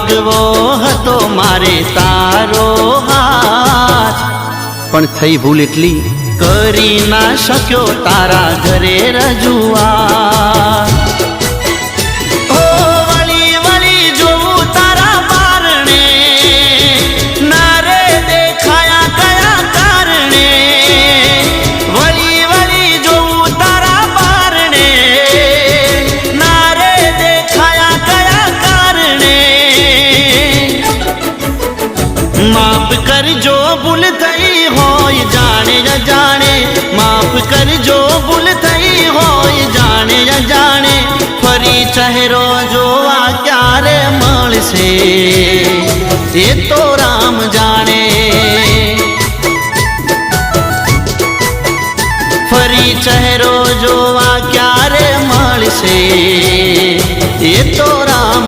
માગવો હતો મારે તારો હાથ, પણ થઈ ભૂલ એટલી કરી ના શક્યો તારા ઘરે રજૂઆત। ઓ વળી વળી જોઉં તારા બારણે, ના રે દેખાયા કયા કારણે। વળી વળી જોઉં તારા બારણે, ના રે દેખાયા કયા કારણે। માફ કરજો ભૂલ થઈ હોય જાણે અજાણે, માફ કરજો ભૂલ થઈ હોય જાણે અજાણે। ફરી ચહેરો જોવા ક્યારે મળશે એ તો રામ જાણે। ફરી ચહેરો જોવા ક્યારે મળશે એ તો